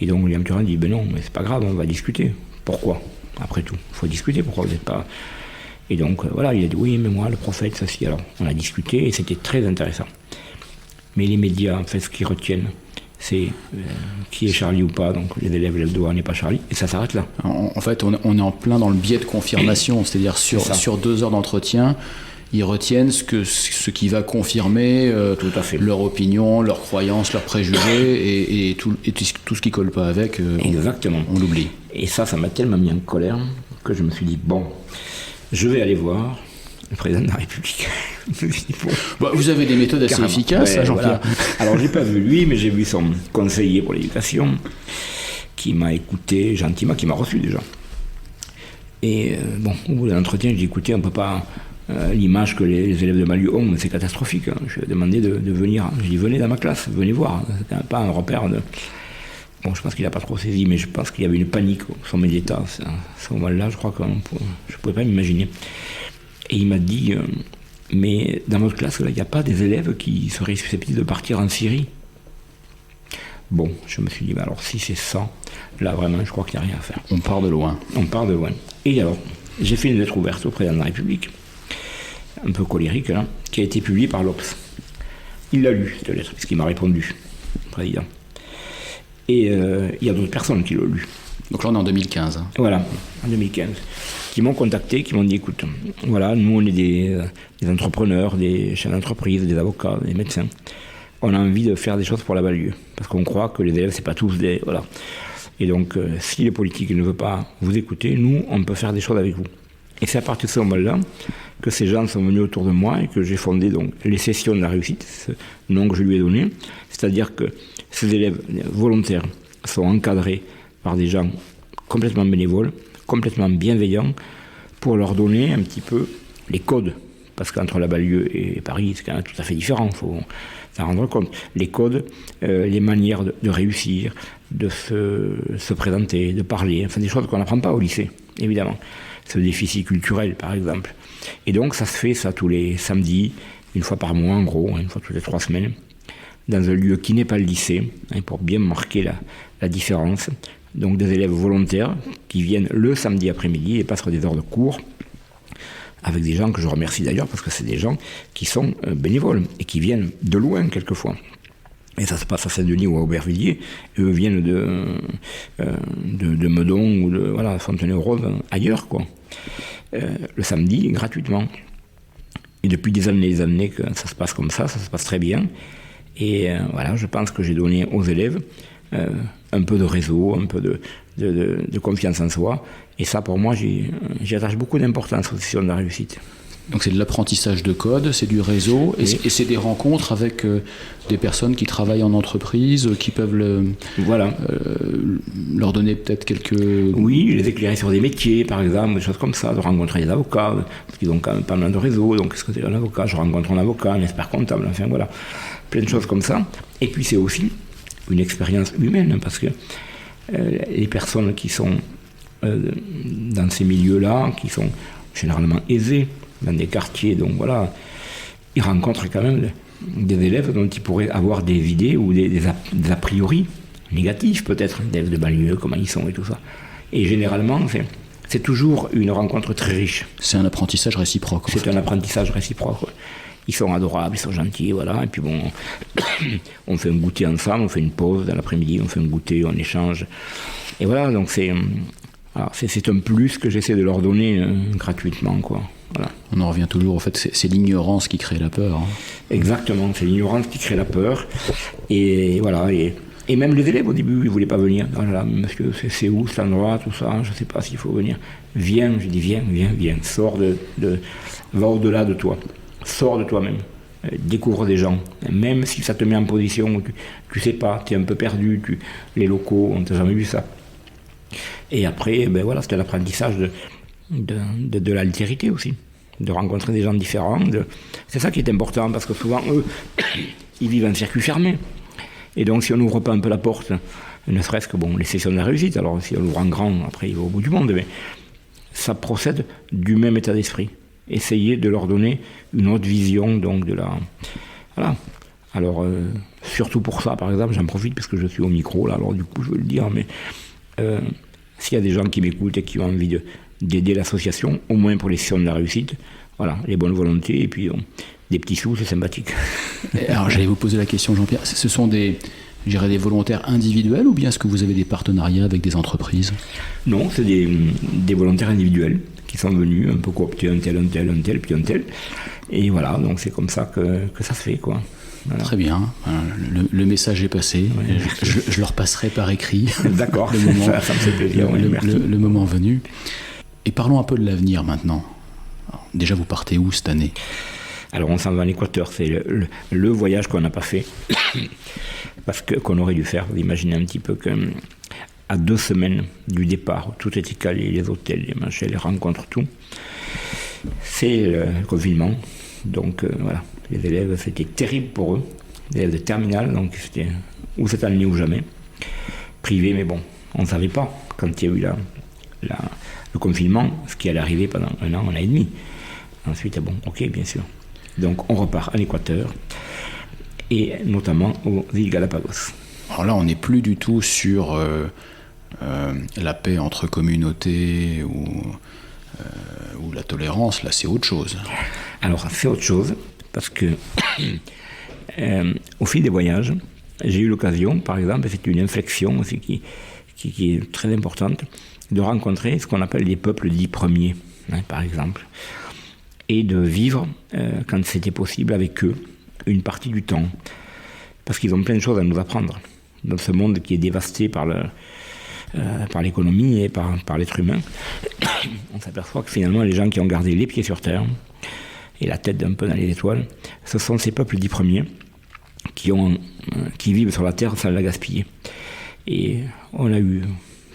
Et donc Liam Thuram dit ben non, mais c'est pas grave, on va discuter. Pourquoi ? Après tout, il faut discuter, pourquoi vous n'êtes pas. Et donc voilà, il a dit oui, mais moi, le prophète, ça si. Alors on a discuté et c'était très intéressant. Mais les médias, en fait, ce qu'ils retiennent, c'est qui est Charlie ou pas, donc les élèves lèvent le doigt, n'est pas Charlie, et ça s'arrête là. En fait, on est en plein dans le biais de confirmation, c'est-à-dire sur 2 heures d'entretien, ils retiennent ce qui va confirmer tout à fait. Leur opinion, leurs croyances, leurs préjugés, et tout ce qui ne colle pas avec, exactement. On l'oublie. Et ça m'a tellement mis en colère que je me suis dit, bon, je vais aller voir le président de la République. Bon, vous avez des méthodes assez efficaces, Jean-Pierre. Voilà. Alors, j'ai pas vu lui, mais j'ai vu son conseiller pour l'éducation, qui m'a écouté gentiment, qui m'a reçu déjà. Et bon, au bout de l'entretien, j'ai dit, écoutez, on ne peut pas... l'image que les élèves de banlieue ont, c'est catastrophique. Hein. Je lui ai demandé de venir. J'ai dit, venez dans ma classe, venez voir. C'est quand même pas un repère de... Bon, je pense qu'il n'a pas trop saisi, mais je pense qu'il y avait une panique au sommet de l'État. À ce moment-là, je crois que je ne pouvais pas m'imaginer. Et il m'a dit, mais dans votre classe, il n'y a pas des élèves qui seraient susceptibles de partir en Syrie. Bon, je me suis dit, bah alors si c'est ça, là vraiment, je crois qu'il n'y a rien à faire. On part de loin. On part de loin. Et alors, j'ai fait une lettre ouverte au président de la République, un peu colérique, là, qui a été publiée par l'Obs. Il l'a lu, cette lettre, puisqu'il m'a répondu, le président. Et il y a d'autres personnes qui l'ont lu. Donc là, on est en 2015. Hein. Voilà, en 2015. Qui m'ont contacté, qui m'ont dit, écoute, voilà, nous, on est des entrepreneurs, des chefs d'entreprise, des avocats, des médecins. On a envie de faire des choses pour la banlieue. Parce qu'on croit que les élèves, c'est pas tous des... Voilà. Et donc, si les politiques ne veulent pas vous écouter, nous, on peut faire des choses avec vous. Et c'est à partir de ce moment-là que ces gens sont venus autour de moi et que j'ai fondé donc les sessions de la réussite, ce nom que je lui ai donné. C'est-à-dire que ces élèves volontaires sont encadrés par des gens complètement bénévoles, complètement bienveillants, pour leur donner un petit peu les codes. Parce qu'entre la banlieue et Paris, c'est quand même tout à fait différent, il faut s'en rendre compte. Les codes, les manières de réussir, de se présenter, de parler, enfin des choses qu'on n'apprend pas au lycée, évidemment. Ce déficit culturel, par exemple. Et donc, ça se fait, ça, tous les samedis, une fois par mois, en gros, une fois toutes les 3 semaines, dans un lieu qui n'est pas le lycée, hein, pour bien marquer la différence, donc des élèves volontaires qui viennent le samedi après-midi et passent des heures de cours avec des gens que je remercie d'ailleurs parce que c'est des gens qui sont bénévoles et qui viennent de loin quelquefois. Et ça se passe à Saint-Denis ou à Aubervilliers. Eux viennent de Meudon ou de Fontenay-aux-Roses, ailleurs, quoi. Le samedi, gratuitement. Et depuis des années que ça se passe comme ça se passe très bien. Et je pense que j'ai donné aux élèves un peu de réseau, un peu de confiance en soi. Et ça, pour moi, j'y attache beaucoup d'importance aux sessions de la réussite. Donc c'est de l'apprentissage de code, c'est du réseau, et c'est des rencontres avec des personnes qui travaillent en entreprise, qui peuvent leur donner peut-être quelques... Oui, les éclairer sur des métiers, par exemple, des choses comme ça, de rencontrer des avocats, parce qu'ils ont quand même pas mal de réseau, donc qu'est-ce que c'est un avocat? Je rencontre un avocat, un expert comptable, enfin voilà, plein de choses comme ça. Et puis c'est aussi une expérience humaine, parce que les personnes qui sont dans ces milieux-là, qui sont généralement aisées, dans des quartiers, donc voilà, ils rencontrent quand même des élèves dont ils pourraient avoir des idées ou des a priori négatifs peut-être, des élèves de banlieue, comment ils sont et tout ça. Et généralement, c'est toujours une rencontre très riche. C'est un apprentissage réciproque. C'est un apprentissage réciproque. Ouais. Ils sont adorables, ils sont gentils, voilà. Et puis bon, on fait un goûter ensemble, on fait une pause dans l'après-midi, on fait un goûter, on échange. Et voilà, donc c'est un plus que j'essaie de leur donner gratuitement, quoi. Voilà. On en revient toujours au fait, c'est l'ignorance qui crée la peur. Hein. Exactement, c'est l'ignorance qui crée la peur. Et voilà, et même les élèves au début, ils ne voulaient pas venir. Voilà, monsieur, c'est où cet endroit, tout ça, je ne sais pas s'il faut venir. Viens, je dis viens, sors va au-delà de toi, sors de toi-même, découvre des gens, même si ça te met en position où tu ne sais pas, tu es un peu perdu, les locaux, on ne t'a jamais vu ça. Et après, c'était l'apprentissage de l'altérité aussi, de rencontrer des gens différents. C'est ça qui est important, parce que souvent, eux, ils vivent en circuit fermé. Et donc, si on n'ouvre pas un peu la porte, ne serait-ce que les sessions de la réussite, alors si on l'ouvre en grand, après, il va au bout du monde, mais ça procède du même état d'esprit. Essayer de leur donner une autre vision, donc de la... Voilà. Alors, surtout pour ça, par exemple, j'en profite parce que je suis au micro, là, alors du coup, je veux le dire, mais s'il y a des gens qui m'écoutent et qui ont envie d'aider l'association, au moins pour les sessions de la réussite, voilà, les bonnes volontés, et puis des petits sous, c'est sympathique. Alors, j'allais vous poser la question, Jean-Pierre, ce sont des volontaires individuels, ou bien est-ce que vous avez des partenariats avec des entreprises? Non, c'est des volontaires individuels qui sont venus un peu coopter un tel, puis un tel. Et voilà, donc c'est comme ça que ça se fait, quoi. Voilà. Très bien, le message est passé, ouais, je leur passerai par écrit. D'accord, ça me fait plaisir. Le moment venu. Et parlons un peu de l'avenir maintenant. Alors, déjà, vous partez où cette année? Alors on s'en va en Équateur, c'est le voyage qu'on n'a pas fait, parce qu'on aurait dû faire. Vous imaginez un petit peu qu'à 2 semaines du départ, tout était calé, les hôtels, les machins, les rencontres, tout. C'est le confinement, donc voilà. Les élèves, c'était terrible pour eux, les élèves de terminale, donc c'était ou cette année ou jamais. Privé, mais bon, on ne savait pas, quand il y a eu le confinement, ce qui allait arriver pendant 1 an et demi. Ensuite, ok, bien sûr. Donc on repart en Équateur, et notamment aux îles Galapagos. Alors là, on n'est plus du tout sur la paix entre communautés ou la tolérance, là c'est autre chose. Alors c'est autre chose, parce que au fil des voyages, j'ai eu l'occasion, par exemple, et c'est une inflexion aussi qui est très importante, de rencontrer ce qu'on appelle les peuples dits premiers, par exemple, et de vivre, quand c'était possible, avec eux, une partie du temps. Parce qu'ils ont plein de choses à nous apprendre. Dans ce monde qui est dévasté par l'économie et par l'être humain, on s'aperçoit que finalement, les gens qui ont gardé les pieds sur terre et la tête un peu dans les étoiles, ce sont ces peuples dits premiers qui vivent sur la terre sans la gaspiller. Et on a eu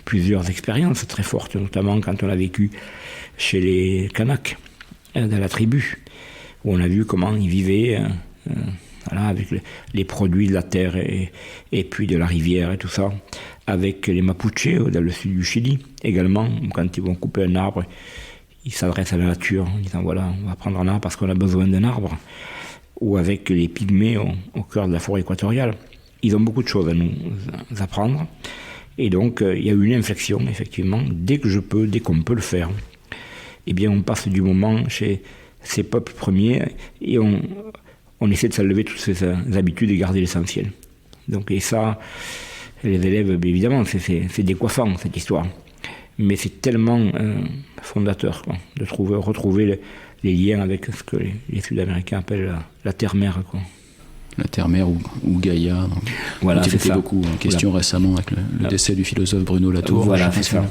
plusieurs expériences très fortes, notamment quand on a vécu chez les Kanaks, dans la tribu, où on a vu comment ils vivaient avec les produits de la terre et puis de la rivière et tout ça, avec les Mapuches dans le sud du Chili également, quand ils vont couper un arbre, ils s'adressent à la nature en disant voilà, on va prendre un arbre parce qu'on a besoin d'un arbre, ou avec les Pygmées au cœur de la forêt équatoriale. Ils ont beaucoup de choses à nous apprendre, Et donc, il y a eu une inflexion, effectivement. Dès qu'on peut le faire, eh bien, on passe du moment chez ces peuples premiers et on essaie de s'enlever toutes ces habitudes et garder l'essentiel. Donc, et ça, les élèves, évidemment, c'est décoiffant, cette histoire. Mais c'est tellement fondateur, quoi, de retrouver les liens avec ce que les Sud-Américains appellent la terre-mère, quoi. La terre-mère ou Gaïa. Voilà, c'est ça. Beaucoup en question récemment avec le décès du philosophe Bruno Latour. Voilà, c'est ça.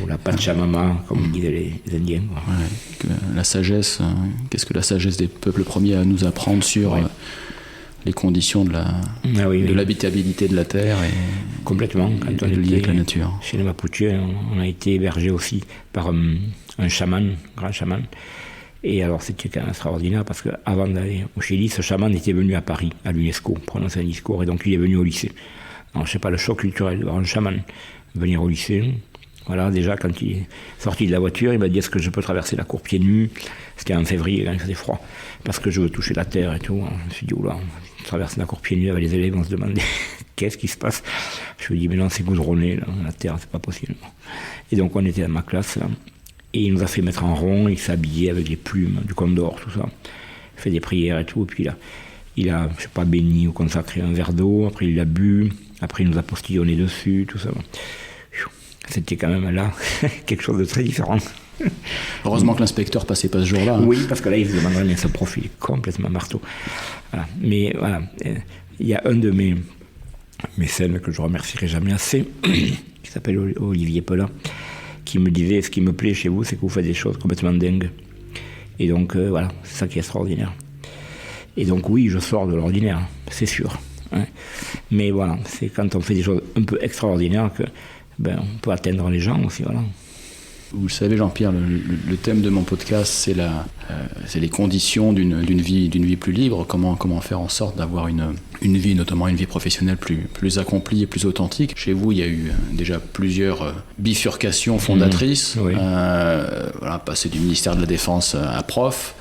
Ou la Pachamama, comme disaient les Indiens. Ouais, la sagesse, qu'est-ce que la sagesse des peuples premiers a à nous apprendre sur les conditions de l'habitabilité de la terre et complètement. Quand on le lien avec la nature. Chez les Mapuche, on a été hébergé aussi par un chaman, un grand chaman. Et alors c'était quand même extraordinaire parce qu'avant d'aller au Chili, ce chaman était venu à Paris, à l'UNESCO, prononcer un discours, et donc il est venu au lycée. Alors je sais pas, le choc culturel de voir un chaman venir au lycée. Voilà, déjà quand il est sorti de la voiture, il m'a dit: est-ce que je peux traverser la cour pieds nus? C'était en février quand il faisait froid, parce que je veux toucher la terre et tout. Alors, je me suis dit: oula, traverser la cour pieds nus avec les élèves, on se demandait qu'est-ce qui se passe. Je me dis: mais non, c'est goudronné, là, la terre, c'est pas possible. Et donc on était dans ma classe là. Et il nous a fait mettre en rond, il s'habillait avec les plumes du condor, tout ça. Il fait des prières et tout, et puis là, il a, je sais pas, béni ou consacré un verre d'eau, après il l'a bu, après il nous a postillonné dessus, tout ça. C'était quand même là quelque chose de très différent. Heureusement que l'inspecteur passait pas ce jour-là. Hein. Oui, parce que là, il se demanderait, mais ce profil est complètement marteau. Voilà. Mais voilà, il y a un de mes scènes que je remercierai jamais assez, qui s'appelle Olivier Pellat, qui me disait: ce qui me plaît chez vous, c'est que vous faites des choses complètement dingues. Et donc, voilà, c'est ça qui est extraordinaire. Et donc, oui, je sors de l'ordinaire, c'est sûr. Hein. Mais voilà, c'est quand on fait des choses un peu extraordinaires que on peut atteindre les gens aussi, voilà. Vous le savez, Jean-Pierre, le thème de mon podcast, c'est les conditions d'une vie plus libre. Comment faire en sorte d'avoir une vie, notamment une vie professionnelle plus accomplie et plus authentique. Chez vous, il y a eu déjà plusieurs bifurcations fondatrices. Oui. Passer du ministère de la Défense à prof.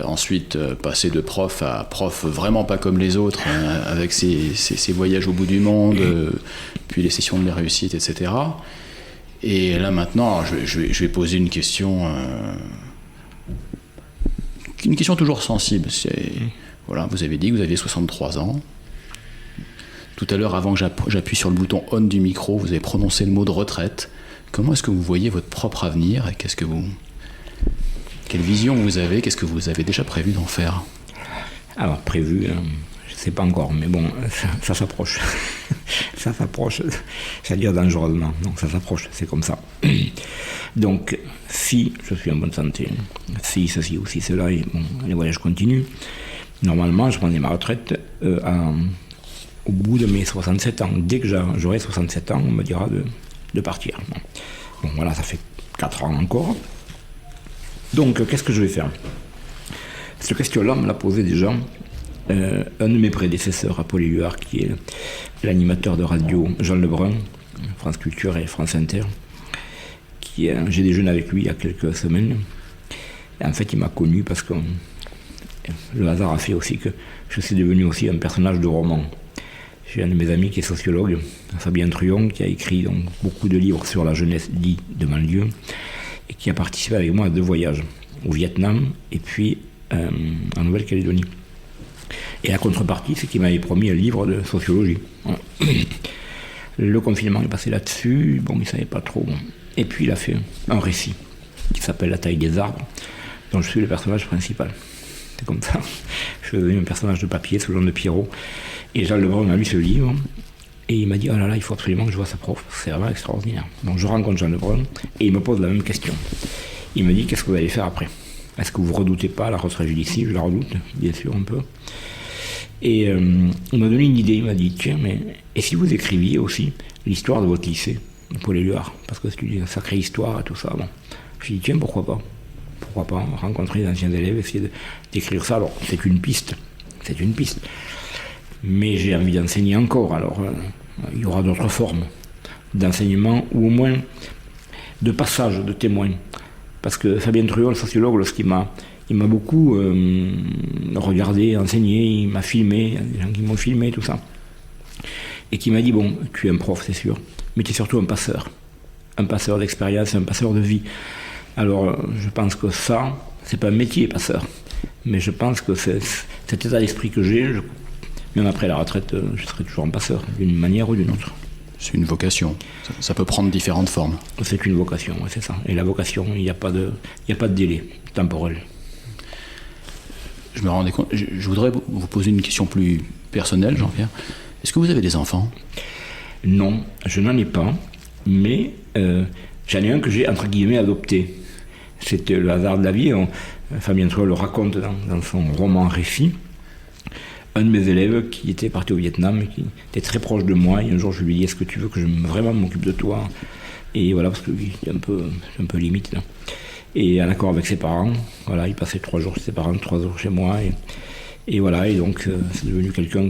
Ensuite, passer de prof à prof vraiment pas comme les autres, avec ses voyages au bout du monde, puis les sessions de mes réussites, etc. Et là maintenant, je vais poser une question toujours sensible. Voilà, vous avez dit que vous aviez 63 ans. Tout à l'heure, avant que j'appuie sur le bouton on du micro, vous avez prononcé le mot de retraite. Comment est-ce que vous voyez votre propre avenir et quelle vision vous avez? Qu'est-ce que vous avez déjà prévu d'en faire? Alors, prévu, je ne sais pas encore, mais bon, ça s'approche. Ça s'approche, c'est-à-dire dangereusement. Donc ça s'approche, c'est comme ça. Donc, si je suis en bonne santé, si ceci ou si cela, et les voyages continuent, normalement, je prendrai ma retraite au bout de mes 67 ans. Dès que j'aurai 67 ans, on me dira de partir. Bon, voilà, ça fait 4 ans encore. Donc, qu'est-ce que je vais faire? Cette question-là, me l'a posée déjà un de mes prédécesseurs à Paul-Éluard, qui est l'animateur de radio Jean Lebrun, France Culture et France Inter. J'ai déjeuné avec lui il y a quelques semaines. Et en fait, il m'a connu parce que le hasard a fait aussi que je suis devenu aussi un personnage de roman. J'ai un de mes amis qui est sociologue, Fabien Truon, qui a écrit donc beaucoup de livres sur la jeunesse dite de banlieue, et qui a participé avec moi à 2 voyages, au Vietnam et puis en Nouvelle-Calédonie. Et la contrepartie, c'est qu'il m'avait promis un livre de sociologie. Voilà. Le confinement est passé là-dessus, bon, il ne savait pas trop. Et puis il a fait un récit qui s'appelle La taille des arbres, dont je suis le personnage principal. C'est comme ça. Je suis devenu un personnage de papier sous le nom de Pierrot. Et Jean Lebrun a lu ce livre, et il m'a dit: oh là là, il faut absolument que je voie sa prof. C'est vraiment extraordinaire. Donc je rencontre Jean Lebrun, et il me pose la même question. Il me dit: qu'est-ce que vous allez faire après? Est-ce que vous ne redoutez pas la retraite judiciaire? Je la redoute, bien sûr, un peu. Et il m'a donné une idée, il m'a dit: tiens, mais et si vous écriviez aussi l'histoire de votre lycée, Paul-Éluard, parce que c'est une sacrée histoire et tout ça. Bon. Je lui ai dit: tiens, pourquoi pas rencontrer les anciens élèves, essayer d'écrire ça. Alors, c'est une piste. Mais j'ai envie d'enseigner encore, alors il y aura d'autres formes d'enseignement, ou au moins de passage de témoins. Parce que Fabien Truon, le sociologue, lorsqu'il m'a beaucoup regardé, enseigné, il m'a filmé, il y a des gens qui m'ont filmé, tout ça. et qui m'a dit, bon, tu es un prof, c'est sûr, mais tu es surtout un passeur d'expérience, un passeur de vie. Alors, je pense que ça, c'est pas un métier, passeur, mais je pense que c'est cet état d'esprit que j'ai, même après la retraite, je serai toujours un passeur, d'une manière ou d'une autre. C'est une vocation. Ça peut prendre différentes formes. C'est une vocation, ouais, c'est ça. Et la vocation, il n'y a pas de délai temporel. Je me rendais compte, je voudrais vous poser une question plus personnelle, Jean-Pierre. Est-ce que vous avez des enfants ? Non, je n'en ai pas, mais j'en ai un que j'ai, entre guillemets, adopté. C'était le hasard de la vie. Fabien Trouillot le raconte dans son roman Récit. Un de mes élèves qui était parti au Vietnam, qui était très proche de moi, et un jour je lui ai dit, est-ce que tu veux que je vraiment m'occupe de toi ? Et voilà, parce qu'il est un peu limite là. Et en accord avec ses parents, voilà, il passait 3 jours chez ses parents, 3 jours chez moi, et voilà, et donc c'est devenu quelqu'un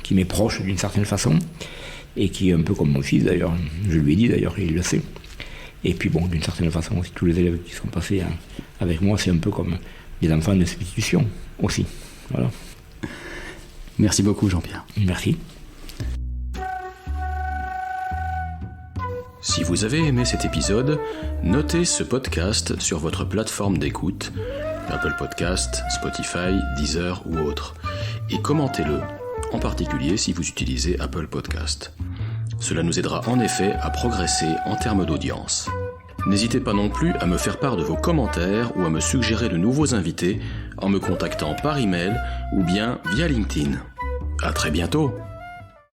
qui m'est proche d'une certaine façon, et qui est un peu comme mon fils d'ailleurs, je lui ai dit d'ailleurs, il le sait. Et puis bon, d'une certaine façon aussi, tous les élèves qui sont passés avec moi, c'est un peu comme des enfants de substitution aussi, voilà. Merci beaucoup, Jean-Pierre. Merci. Si vous avez aimé cet épisode, notez ce podcast sur votre plateforme d'écoute, Apple Podcast, Spotify, Deezer ou autre, et commentez-le, en particulier si vous utilisez Apple Podcast. Cela nous aidera en effet à progresser en termes d'audience. N'hésitez pas non plus à me faire part de vos commentaires ou à me suggérer de nouveaux invités en me contactant par email ou bien via LinkedIn. À très bientôt!